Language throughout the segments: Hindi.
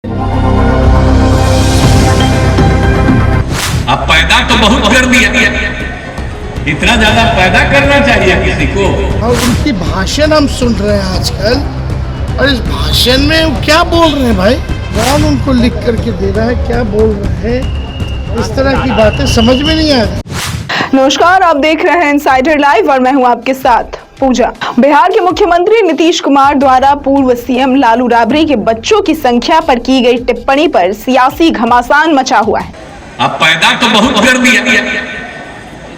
अब पैदा तो बहुत कर दिया, इतना ज्यादा पैदा करना चाहिए किसी को। और उनकी भाषण हम सुन रहे हैं आजकल, और इस भाषण में वो क्या बोल रहे हैं भाई? कौन उनको लिख करके दे रहा है, क्या बोल रहे हैं? इस तरह की बातें समझ में नहीं आ रही। नमस्कार, आप देख रहे हैं इनसाइडर लाइव और मैं हूं आपके साथ पूजा। बिहार के मुख्यमंत्री नीतीश कुमार द्वारा पूर्व सीएम लालू राबड़ी के बच्चों की संख्या पर की गई टिप्पणी पर सियासी घमासान मचा हुआ है। अब पैदा तो बहुत कर दिया,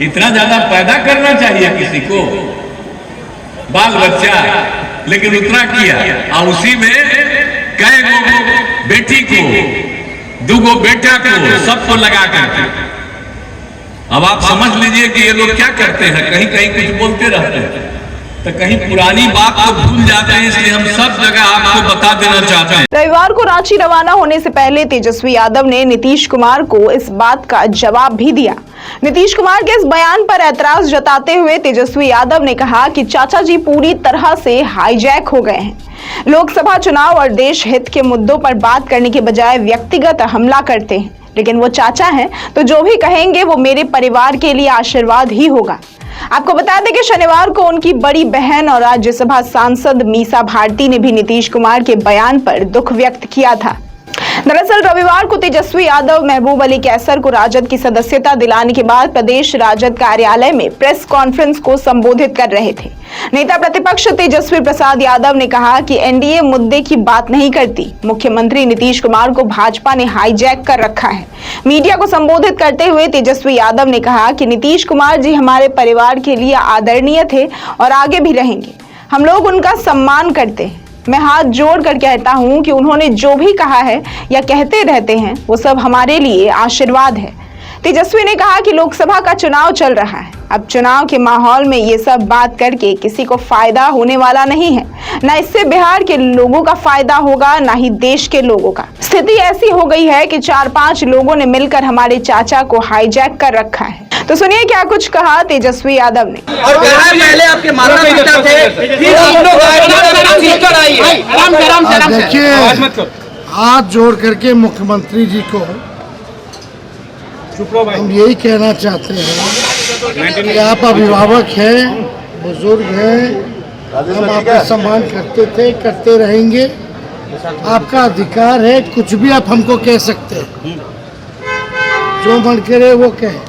इतना ज्यादा पैदा करना चाहिए किसी को, बाल बच्चा, लेकिन उतना किया और उसी में कई गो बेटी को, दूगो बेटा को, सबको लगा करके। अब आप समझ लीजिए कि ये लोग क्या करते हैं, कहीं कहीं कुछ बोलते रहते हैं तो कहीं पुरानी बात को भूल जाते हैं, इसलिए हम सब जगह आपको बता देना चाहते हैं। रविवार को रांची रवाना होने से पहले तेजस्वी यादव ने नीतीश कुमार को इस बात का जवाब भी दिया। नीतीश कुमार के इस बयान पर ऐतराज जताते हुए तेजस्वी यादव ने कहा कि चाचा जी पूरी तरह से हाईजैक हो गए हैं। लोकसभा चुनाव और देश हित के मुद्दों पर बात करने के बजाय व्यक्तिगत हमला करते हैं, लेकिन वो चाचा हैं तो जो भी कहेंगे वो मेरे परिवार के लिए आशीर्वाद ही होगा। आपको बता दें कि शनिवार को उनकी बड़ी बहन और राज्यसभा सांसद मीसा भारती ने भी नीतीश कुमार के बयान पर दुख व्यक्त किया था। दरअसल रविवार को तेजस्वी यादव महबूब अली कैसर को राजद की सदस्यता दिलाने के बाद प्रदेश राजद कार्यालय में प्रेस कॉन्फ्रेंस को संबोधित कर रहे थे। नेता प्रतिपक्ष तेजस्वी प्रसाद यादव ने कहा कि एनडीए मुद्दे की बात नहीं करती, मुख्यमंत्री नीतीश कुमार को भाजपा ने हाईजैक कर रखा है। मीडिया को संबोधित करते हुए तेजस्वी यादव ने कहा कि नीतीश कुमार जी हमारे परिवार के लिए आदरणीय थे और आगे भी रहेंगे। हम लोग उनका सम्मान करते हैं। मैं हाथ जोड़ कर कहता हूं कि उन्होंने जो भी कहा है या कहते रहते हैं वो सब हमारे लिए आशीर्वाद है। तेजस्वी ने कहा कि लोकसभा का चुनाव चल रहा है, अब चुनाव के माहौल में ये सब बात करके किसी को फायदा होने वाला नहीं है। ना इससे बिहार के लोगों का फायदा होगा, ना ही देश के लोगों का। स्थिति ऐसी हो गई है कि 4-5 लोगों ने मिलकर हमारे चाचा को हाईजैक कर रखा है। तो सुनिए क्या कुछ कहा तेजस्वी यादव ने। और पहले आपके माता पिता थे, फिर हम लोग देखिए, हाथ जोड़ करके मुख्यमंत्री जी को हम यही कहना चाहते हैं कि आप अभिभावक हैं, बुजुर्ग हैं, हम आपका सम्मान करते थे, करते रहेंगे। आपका अधिकार है, कुछ भी आप हमको कह सकते हैं, जो मन करे वो कहें।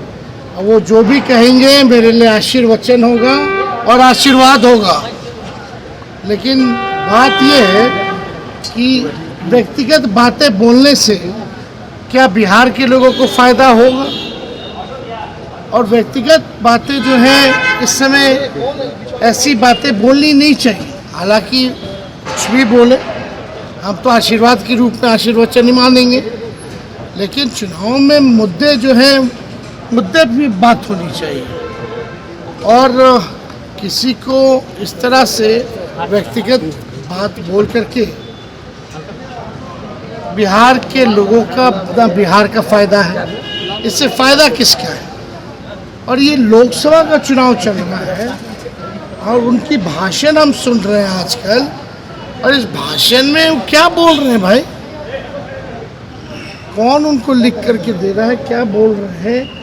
वो जो भी कहेंगे मेरे लिए आशीर्वचन होगा और आशीर्वाद होगा। लेकिन बात यह है कि व्यक्तिगत बातें बोलने से क्या बिहार के लोगों को फायदा होगा? और व्यक्तिगत बातें जो है इस समय ऐसी बातें बोलनी नहीं चाहिए। हालांकि कुछ भी बोले, हम तो आशीर्वाद के रूप में आशीर्वचन ही मानेंगे, लेकिन चुनाव में मुद्दे जो हैं, मुद्दे भी बात होनी चाहिए। और किसी को इस तरह से व्यक्तिगत बात बोल करके बिहार के लोगों का ना बिहार का फायदा है, इससे फायदा किसका है? और ये लोकसभा का चुनाव चल रहा है और उनकी भाषण हम सुन रहे हैं आजकल, और इस भाषण में वो क्या बोल रहे हैं भाई? कौन उनको लिख करके दे रहा है, क्या बोल रहे हैं?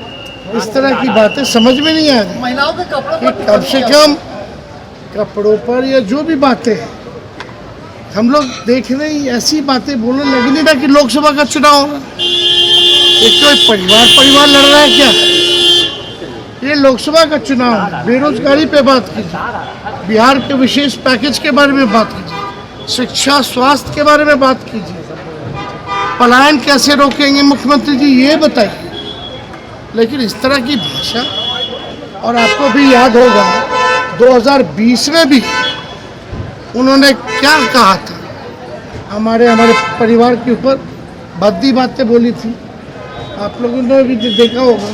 इस तरह की बातें समझ में नहीं आ रही। महिलाओं के कपड़ों पर कम से कम कपड़ों पर या जो भी बातें हैं, हम लोग देख रहे हैं ऐसी बातें बोलने लगी नहीं ना कि लोकसभा का चुनाव होगा। ये कोई परिवार लड़ रहा है क्या? ये लोकसभा का चुनाव है। बेरोजगारी पे बात कीजिए, बिहार के विशेष पैकेज के बारे में बात कीजिए, शिक्षा स्वास्थ्य के बारे में बात कीजिए, पलायन कैसे रोकेंगे मुख्यमंत्री जी ये बताइए। लेकिन इस तरह की भाषा, और आपको भी याद होगा 2020 में भी उन्होंने क्या कहा था, हमारे परिवार के ऊपर भद्दी बातें बोली थी, आप लोगों ने भी देखा होगा।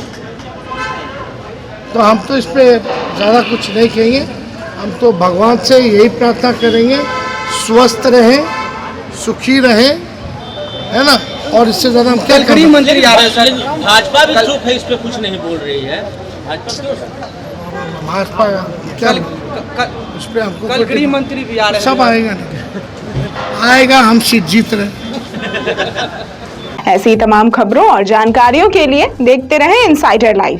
तो हम तो इस पर ज़्यादा कुछ नहीं कहेंगे, हम तो भगवान से यही प्रार्थना करेंगे स्वस्थ रहें, सुखी रहें, है ना। और इससे ज़्यादा हम क्या गृह मंत्री आ रहे हैं सर, भाजपा भी चुप है, इस पर कुछ नहीं बोल रही है भाजपा क्या इस पर हमको कल गृह मंत्री भी आ रहे हैं, सब आएगा नहीं। आएगा, हम सीट जीत रहे। ऐसी तमाम खबरों और जानकारियों के लिए देखते रहें इनसाइडर लाइव।